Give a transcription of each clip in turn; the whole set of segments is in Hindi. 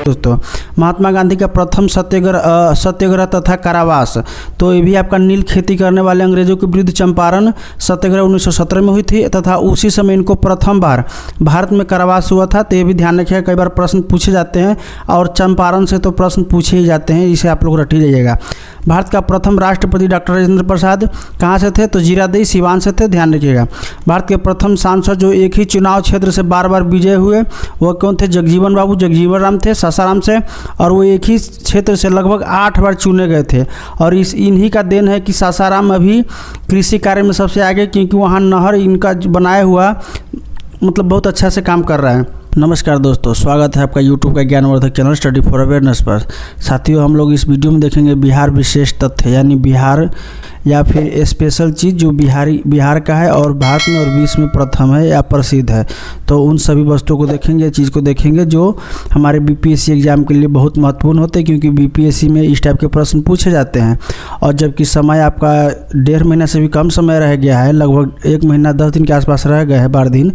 दोस्तों, महात्मा गांधी का प्रथम सत्याग्रह तथा कारावास। तो ये भी आपका नील खेती करने वाले अंग्रेजों के विरुद्ध चंपारण सत्याग्रह 1917 में हुई थी तथा उसी समय इनको प्रथम बार भारत में कारावास हुआ था। तो ये भी ध्यान रखिएगा, कई बार प्रश्न पूछे जाते हैं और चंपारण से तो प्रश्न पूछे ही जाते हैं, इसे आप लोग रट ही जाइएगा। भारत का प्रथम राष्ट्रपति डॉक्टर राजेंद्र प्रसाद कहाँ से थे? तो जीरादेई सिवान से थे, ध्यान रखिएगा। भारत के प्रथम सांसद जो एक ही चुनाव क्षेत्र से बार बार विजय हुए वो कौन थे? जगजीवन बाबू जगजीवन राम थे सासाराम से, और वो एक ही क्षेत्र से लगभग 8 बार चुने गए थे। और इन्हीं का देन है कि सासाराम अभी कृषि कार्य में सबसे आगे, क्योंकि वहाँ नहर इनका बनाया हुआ मतलब बहुत अच्छा से काम कर रहा है। नमस्कार दोस्तों, स्वागत है आपका YouTube का ज्ञानवर्धक चैनल स्टडी फॉर अवेयरनेस पर। साथियों, हम लोग इस वीडियो में देखेंगे बिहार विशेष तथ्य, यानी बिहार या फिर स्पेशल चीज़ जो बिहार का है और भारत में और विश्व में प्रथम है या प्रसिद्ध है। तो उन सभी वस्तुओं को देखेंगे, चीज़ को देखेंगे जो हमारे BPSC एग्जाम के लिए बहुत महत्वपूर्ण होते हैं, क्योंकि BPSC में इस टाइप के प्रश्न पूछे जाते हैं। और जबकि समय आपका 1.5 महीना से भी कम समय रह गया है, लगभग 1 महीना 10 दिन के आसपास रह गए हैं, 12 दिन।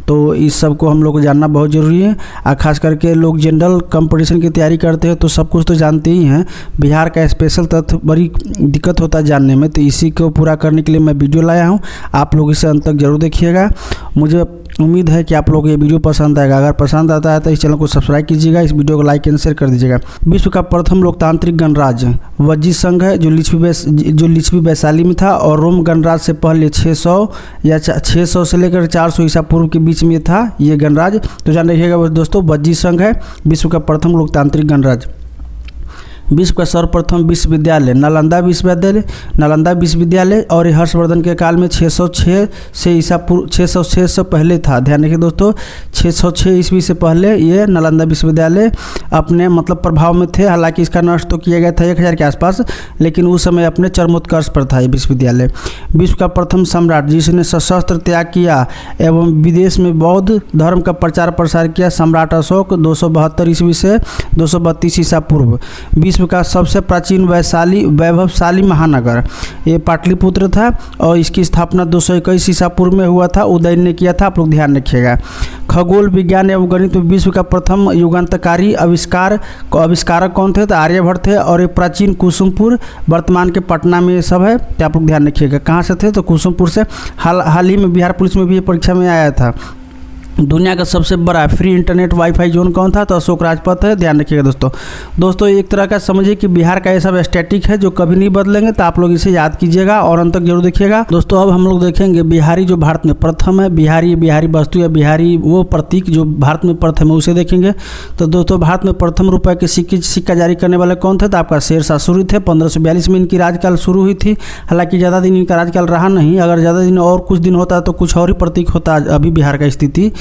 तो इस सब को हम लोग को जानना बहुत ज़रूरी है। और ख़ास करके लोग जनरल कंपटीशन की तैयारी करते हैं तो सब कुछ तो जानते ही हैं, बिहार का स्पेशल तथ्य बड़ी दिक्कत होता है जानने में। तो इसी को पूरा करने के लिए मैं वीडियो लाया हूं, आप लोग इसे अंत तक जरूर देखिएगा। मुझे उम्मीद है कि आप लोग को ये वीडियो पसंद आएगा। अगर पसंद आता है तो इस चैनल को सब्सक्राइब कीजिएगा, इस वीडियो को लाइक एंड शेयर कर दीजिएगा। विश्व का प्रथम लोकतांत्रिक गणराज्य वज्जी संघ है, जो लिच्छवी वैशाली में था, और रोम गणराज्य से पहले 600 से लेकर 400 ईसा पूर्व के बीच में था ये गणराज्य। तो जान रखिएगा दोस्तों, वज्जी संघ है विश्व का प्रथम लोकतांत्रिक गणराज्य। विश्व का सर्वप्रथम विश्वविद्यालय नालंदा विश्वविद्यालय, और ये हर्षवर्धन के काल में 606 से पहले था। ध्यान रखिए दोस्तों, 606 ईस्वी से पहले ये नालंदा विश्वविद्यालय अपने मतलब प्रभाव में थे। हालांकि इसका नष्ट तो किया गया था 1000 के आसपास, लेकिन उस समय अपने चरमोत्कर्ष पर था ये विश्वविद्यालय। विश्व का प्रथम सम्राट जिसने सशस्त्र त्याग किया एवं विदेश में बौद्ध धर्म का प्रचार प्रसार किया, सम्राट अशोक 272 ईस्वी से 232 ईसा पूर्व। विश्व का सबसे प्राचीन वैभवशाली महानगर ये पाटलिपुत्र था, और इसकी स्थापना 221 ईसा पूर्व में हुआ था, उदयन ने किया था। आप लोग ध्यान रखिएगा। खगोल विज्ञान एवं गणित में विश्व का प्रथम युगांतकारी आविष्कारक कौन थे? तो आर्यभट्ट थे, और ये प्राचीन कुसुमपुर वर्तमान के पटना में ये सब है। तो आप लोग ध्यान रखिएगा कहाँ से थे? तो कुसुमपुर से। हाल ही में बिहार पुलिस में भी ये परीक्षा में आया था। दुनिया का सबसे बड़ा फ्री इंटरनेट वाईफाई जोन कौन था? तो अशोक राजपथ है, ध्यान रखिएगा दोस्तों एक तरह का समझिए कि बिहार का ये सब स्टैटिक है जो कभी नहीं बदलेंगे, तो आप लोग इसे याद कीजिएगा और अंत तक जरूर देखिएगा। दोस्तों अब हम लोग देखेंगे बिहारी जो भारत में प्रथम है, बिहारी वस्तु या बिहारी वो प्रतीक जो भारत में प्रथम है उसे देखेंगे। तो दोस्तों भारत में प्रथम रुपये के सिक्का जारी करने वाले कौन थे? तो आपका शेरशाह सूरी थे। 1542 में इनकी राज्यकाल शुरू हुई थी। हालांकि ज़्यादा दिन इनका राज्यकाल रहा नहीं, अगर ज़्यादा दिन और कुछ दिन होता तो कुछ और ही प्रतीक होता अभी बिहार का स्थिति।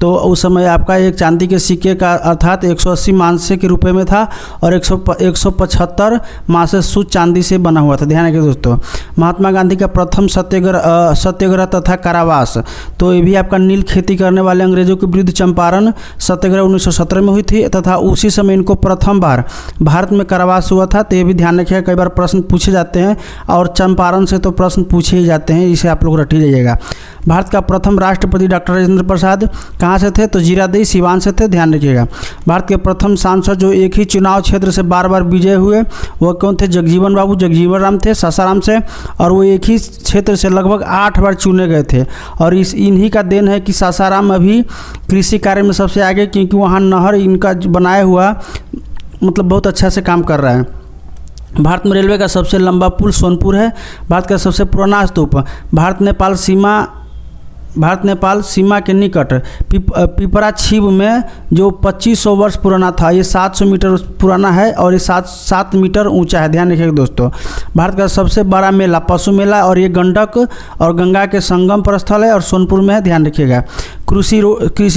तो उस समय आपका एक चांदी के सिक्के का अर्थात 180 मांसे के रुपए में था, और 175 मांसे शुद्ध चांदी से बना हुआ था। ध्यान रखिए दोस्तों, महात्मा गांधी का प्रथम सत्याग्रह तथा कारावास। तो ये भी आपका नील खेती करने वाले अंग्रेजों के विरुद्ध चंपारण सत्याग्रह 1917 में हुई थी तथा उसी समय इनको प्रथम बार भारत में कारावास हुआ था। तो ये भी ध्यान रखिएगा, कई बार प्रश्न पूछे जाते हैं और चंपारण से तो प्रश्न पूछे ही जाते हैं, इसे आप लोग रट ही जाइएगा। भारत का प्रथम राष्ट्रपति डॉक्टर राजेंद्र प्रसाद कहाँ से थे? तो जीरादेई सिवान से थे, ध्यान रखिएगा। भारत के प्रथम सांसद जो एक ही चुनाव क्षेत्र से बार बार विजय हुए वो कौन थे? जगजीवन बाबू जगजीवन राम थे सासाराम से, और वो एक ही क्षेत्र से लगभग 8 बार चुने गए थे। और इन्हीं का देन है कि सासाराम अभी कृषि कार्य में सबसे आगे, क्योंकि वहाँ नहर इनका बनाया हुआ मतलब बहुत अच्छा से काम कर रहा है। भारत में रेलवे का सबसे लंबा पुल सोनपुर है। भारत का सबसे पुराना स्तूप भारत नेपाल सीमा के निकट पिपरा छिब में जो 2500 वर्ष पुराना था, ये 700 मीटर पुराना है और ये 7 मीटर ऊंचा है। ध्यान रखिएगा दोस्तों। भारत का सबसे बड़ा मेला पशु मेला, और ये गंडक और गंगा के संगम पर स्थल है और सोनपुर में है, ध्यान रखिएगा। कृषि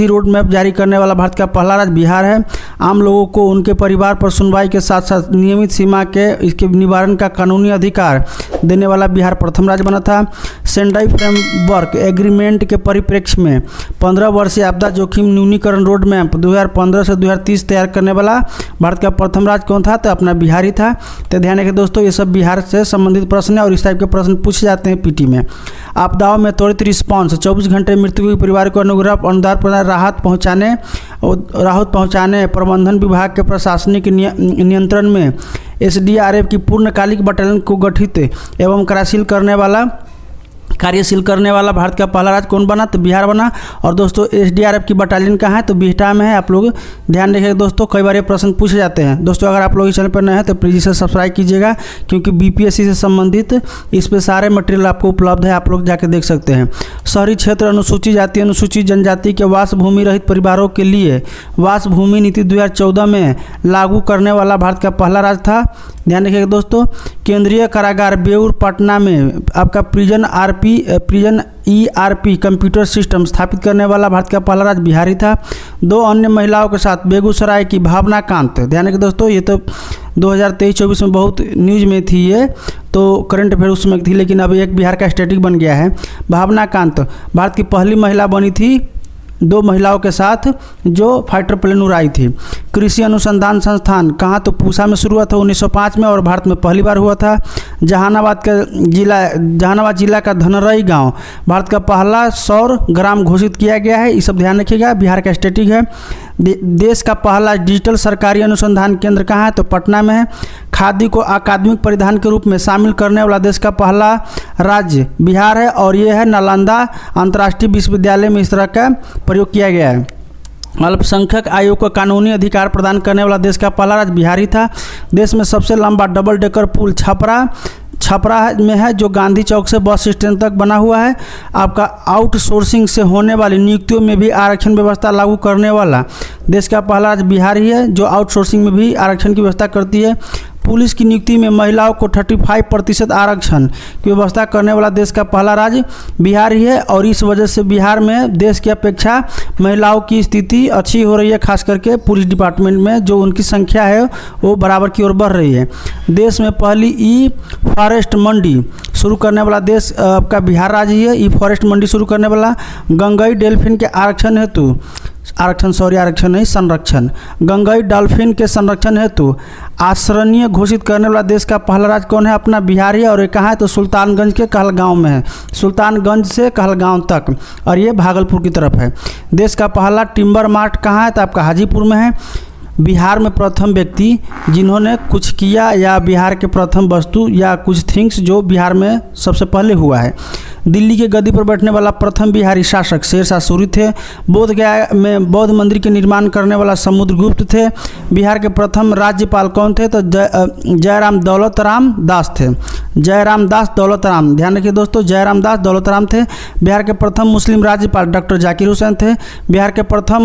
रोड मैप जारी करने वाला भारत का पहला राज्य बिहार है। आम लोगों को उनके परिवार पर सुनवाई के साथ साथ नियमित सीमा के इसके निवारण का कानूनी अधिकार देने वाला बिहार प्रथम राज्य बना था। सेंडाई फ्रेमवर्क एग्रीमेंट डेवलपमेंट के परिप्रेक्ष्य में 15 वर्षीय आपदा जोखिम न्यूनीकरण रोड मैप 2015 से 2030 तैयार करने वाला भारत का प्रथम राज्य कौन था? तो अपना बिहार ही था। तो ध्यान रखिए दोस्तों, ये सब बिहार से संबंधित प्रश्न है और इस टाइप के प्रश्न पूछे जाते हैं पीटी में। आपदाओं में त्वरित रिस्पांस, 24 घंटे मृतक के परिवार को अनुदान प्रदान, राहत पहुंचाने, प्रबंधन विभाग के प्रशासनिक नियंत्रण में एसडीआरएफ की पूर्णकालिक बटालियन को गठित एवं कार्यशील करने वाला भारत का पहला राज्य कौन बना? तो बिहार बना। और दोस्तों एसडीआरएफ की बटालियन कहाँ है? तो बिहटा में है। आप लोग ध्यान रखिएगा दोस्तों, कई बार ये प्रश्न पूछे जाते हैं। दोस्तों अगर आप लोग इस चैनल पर नए हैं तो प्लीज़ इसे सब्सक्राइब कीजिएगा, क्योंकि बीपीएससी से संबंधित इस पर सारे मटेरियल आपको उपलब्ध है, आप लोग जाके देख सकते हैं। शहरी क्षेत्र अनुसूचित जाति अनुसूचित जनजाति के वास भूमि रहित परिवारों के लिए वास भूमि नीति 2014 में लागू करने वाला भारत का पहला राज्य था। ध्यान रखिएगा दोस्तों, केंद्रीय कारागार बेऊर पटना में आपका प्रिजन ईआरपी कंप्यूटर सिस्टम स्थापित करने वाला भारत का पहला राज्य बिहार ही था। 2 अन्य महिलाओं के साथ बेगूसराय की भावना कांत, ध्यान रखिए दोस्तों, ये तो 2023-24 में बहुत न्यूज में थी, ये तो करंट अफेयर उसमें थी, लेकिन अब एक बिहार का स्टैटिक बन गया है। भावना कांत भारत की पहली महिला बनी थी 2 महिलाओं के साथ जो फाइटर प्लेन उड़ाई थी। कृषि अनुसंधान संस्थान कहाँ? तो पूसा में शुरू हुआ था 1905 में और भारत में पहली बार हुआ था। जहानाबाद जिला का धनरई गांव भारत का पहला सौर ग्राम घोषित किया गया है। ये सब ध्यान रखिएगा, बिहार का स्टैटिक है। देश का पहला डिजिटल सरकारी अनुसंधान केंद्र कहाँ है? तो पटना में है। खादी को अकादमिक परिधान के रूप में शामिल करने वाला देश का पहला राज्य बिहार है और ये है नालंदा अंतर्राष्ट्रीय विश्वविद्यालय में इस तरह का प्रयोग किया गया है। अल्पसंख्यक आयोग को कानूनी अधिकार प्रदान करने वाला देश का पहला राज्य बिहार ही था। देश में सबसे लंबा डबल डेकर पुल छपरा में है, जो गांधी चौक से बस स्टैंड तक बना हुआ है। आपका आउटसोर्सिंग से होने वाली नियुक्तियों में भी आरक्षण व्यवस्था लागू करने वाला देश का पहला राज्य बिहार ही है, जो आउटसोर्सिंग में भी आरक्षण की व्यवस्था करती है। पुलिस की नियुक्ति में महिलाओं को 35% आरक्षण की व्यवस्था करने वाला देश का पहला राज्य बिहार ही है और इस वजह से बिहार में देश की अपेक्षा महिलाओं की स्थिति अच्छी हो रही है, खास करके पुलिस डिपार्टमेंट में जो उनकी संख्या है वो बराबर की ओर बढ़ रही है। देश में पहली ई फॉरेस्ट मंडी शुरू करने वाला देश आपका बिहार राज्य ही है। ई फॉरेस्ट मंडी शुरू करने वाला गंगई डेल्फिन के संरक्षण गंगई डॉल्फिन के संरक्षण हेतु आश्रयनीय घोषित करने वाला देश का पहला राज्य कौन है? अपना बिहार ही। और ये कहाँ है? तो सुल्तानगंज के कहलगांव में है, सुल्तानगंज से कहलगांव तक, और ये भागलपुर की तरफ है। देश का पहला टिम्बर मार्ट कहाँ है? तो आपका हाजीपुर में है। बिहार में प्रथम व्यक्ति जिन्होंने कुछ किया या बिहार के प्रथम वस्तु या कुछ थिंग्स जो बिहार में सबसे पहले हुआ है। दिल्ली के गद्दी पर बैठने वाला प्रथम बिहारी शासक शेरशाह सूरी थे। बोध गया में बौद्ध मंदिर के निर्माण करने वाला समुद्रगुप्त थे। बिहार के प्रथम राज्यपाल कौन थे? तो जयराम दौलतराम दास थे। जयराम दास दौलतराम, ध्यान रखिए दोस्तों, जयराम दास दौलतराम थे। बिहार के प्रथम मुस्लिम राज्यपाल डॉक्टर जाकिर हुसैन थे। बिहार के प्रथम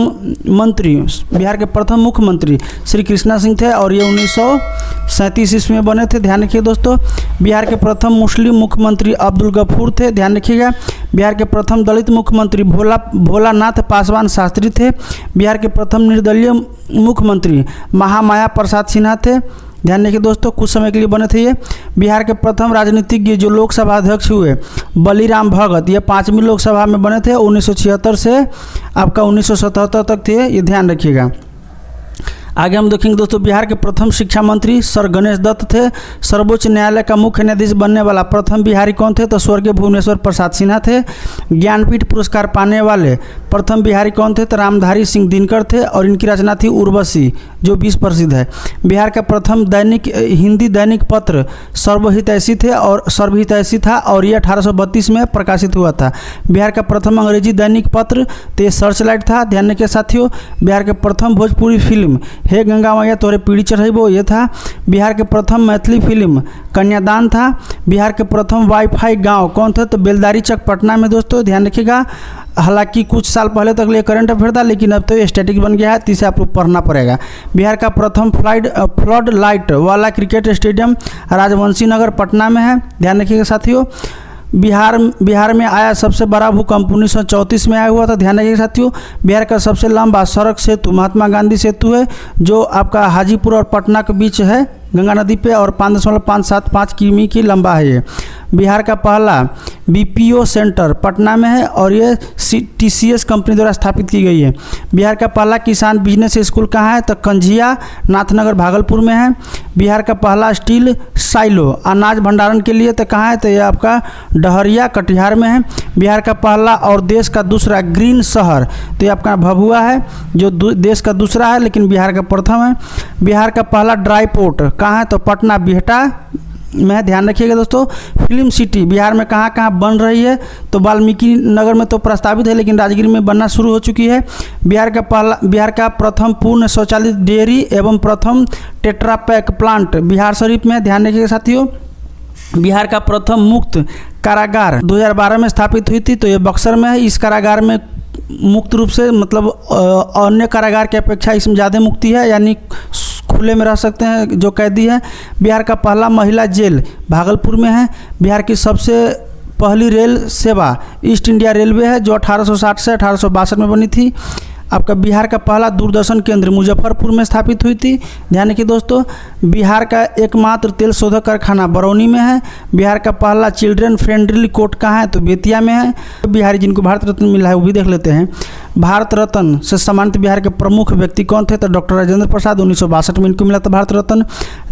मुख्यमंत्री श्री कृष्णा सिंह थे और ये 1937 ईस्वी में बने थे। ध्यान रखिए दोस्तों। बिहार के प्रथम मुस्लिम मुख्यमंत्री अब्दुल गफूर थे। ध्यान रखिएगा। बिहार के प्रथम दलित मुख्यमंत्री भोलानाथ पासवान शास्त्री थे। बिहार के प्रथम निर्दलीय मुख्यमंत्री महामाया प्रसाद सिन्हा थे। ध्यान रखिए दोस्तों, कुछ समय के लिए बने थे ये। बिहार के प्रथम राजनीतिज्ञ जो लोकसभा अध्यक्ष हुए बलीराम भगत, ये 5वीं लोकसभा में बने थे। 1976 से आपका 1977 तक थे, ये ध्यान रखिएगा। आगे हम देखेंगे दोस्तों, बिहार के प्रथम शिक्षा मंत्री सर गणेश दत्त थे। सर्वोच्च न्यायालय का मुख्य न्यायाधीश बनने वाला प्रथम बिहारी कौन थे? तो स्वर्गीय भुवनेश्वर प्रसाद सिन्हा थे। ज्ञानपीठ पुरस्कार पाने वाले प्रथम बिहारी कौन थे? तो रामधारी सिंह दिनकर थे और इनकी रचना थी उर्वशी, जो विश्व प्रसिद्ध है। बिहार का प्रथम हिंदी दैनिक पत्र सर्वहितैषी था और ये 1832 में प्रकाशित हुआ था। बिहार का प्रथम अंग्रेजी दैनिक पत्र ते सर्चलाइट था। ध्यान रखिए साथियों। बिहार के प्रथम भोजपुरी फिल्म हे गंगा मैया तोरे पीढ़ी चढ़ेबो, ये था। बिहार के प्रथम मैथिली फिल्म कन्यादान था। बिहार के प्रथम वाईफाई गांव कौन थे? तो बेलदारी चक पटना में। दोस्तों ध्यान रखिएगा, हालांकि कुछ साल पहले तक ये करंट अफेयर था, लेकिन अब तो ये स्टैटिक बन गया है, तो इसे आप लोग पढ़ना पड़ेगा। बिहार का प्रथम फ्लड लाइट वाला क्रिकेट स्टेडियम राजवंशी नगर पटना में है। ध्यान रखिएगा साथियों। बिहार में आया सबसे बड़ा भूकंप 1934 में आया हुआ था। ध्यान रखिएगा साथियों। बिहार का सबसे लंबा सड़क सेतु महात्मा गांधी सेतु है, जो आपका हाजीपुर और पटना के बीच है। गंगा नदी पे और 5.575 किमी की लंबा है ये। बिहार का पहला BPO सेंटर पटना में है और ये TCS कंपनी द्वारा स्थापित की गई है। बिहार का पहला किसान बिजनेस स्कूल कहाँ है? तो कंझिया नाथनगर भागलपुर में है। बिहार का पहला स्टील साइलो अनाज भंडारण के लिए तो कहाँ है? तो ये आपका डहरिया कटिहार में है। बिहार का पहला और देश का दूसरा ग्रीन शहर तो ये आपका भभुआ है, जो देश का दूसरा है लेकिन बिहार का प्रथम है। बिहार का पहला ड्राई पोर्ट कहाँ है? तो पटना बिहटा में। ध्यान रखिएगा दोस्तों। फिल्म सिटी बिहार में कहाँ कहाँ बन रही है? तो वाल्मीकि नगर में तो प्रस्तावित है लेकिन राजगीर में बनना शुरू हो चुकी है। बिहार का प्रथम पूर्ण स्वचालित डेयरी एवं प्रथम tetra pack plant Bihar Sharif में। ध्यान रखिएगा साथियों। बिहार का प्रथम मुक्त कारागार 2012 में स्थापित हुई थी, तो ये बक्सर में है। इस कारागार में मुक्त रूप से मतलब अन्य कारागार की अपेक्षा इसमें ज़्यादा मुक्ति है, यानी खुले में रह सकते हैं जो कैदी है। बिहार का पहला महिला जेल भागलपुर में है। बिहार की सबसे पहली रेल सेवा ईस्ट इंडिया रेलवे है, जो 1860 से 1862 में बनी थी। आपका बिहार का पहला दूरदर्शन केंद्र मुजफ्फरपुर में स्थापित हुई थी। ध्यान रखिए दोस्तों। बिहार का एकमात्र तेल शोधक कारखाना बरौनी में है। बिहार का पहला चिल्ड्रन फ्रेंडली कोर्ट कहाँ है? तो बेतिया में है। बिहारी जिनको भारत रत्न मिला है वो भी देख लेते हैं। भारत रत्न से सम्मानित बिहार के प्रमुख व्यक्ति कौन थे? तो डॉक्टर राजेंद्र प्रसाद 1962 में इनको मिला था भारत रत्न।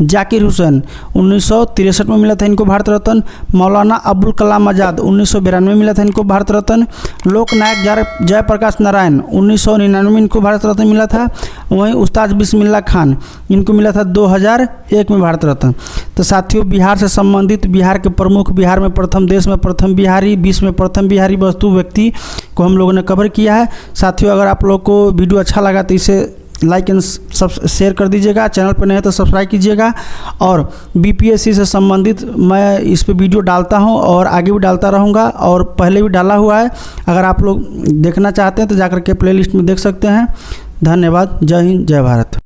जाकिर हुसैन 1963 में मिला था इनको भारत रत्न। मौलाना अबुल कलाम आज़ाद 1992 में मिला था इनको भारत रत्न। लोकनायक जयप्रकाश नारायण 1999 में इनको भारत रत्न मिला था। वहीं उस्ताद बिस्मिल्लाह खान इनको मिला था 2001 में भारत रत्न। तो साथियों, बिहार से संबंधित बिहार के प्रमुख, बिहार में प्रथम, देश में प्रथम बिहारी, विश्व में प्रथम बिहारी वस्तु व्यक्ति को हम लोगों ने कवर किया है। साथियों, अगर आप लोग को वीडियो अच्छा लगा तो इसे लाइक एंड शेयर कर दीजिएगा। चैनल पर नए तो सब्सक्राइब कीजिएगा। और BPSC से संबंधित मैं इस पे वीडियो डालता हूं और आगे भी डालता रहूंगा, और पहले भी डाला हुआ है। अगर आप लोग देखना चाहते हैं तो जाकर के प्लेलिस्ट में देख सकते हैं। धन्यवाद। जय हिंद, जय भारत।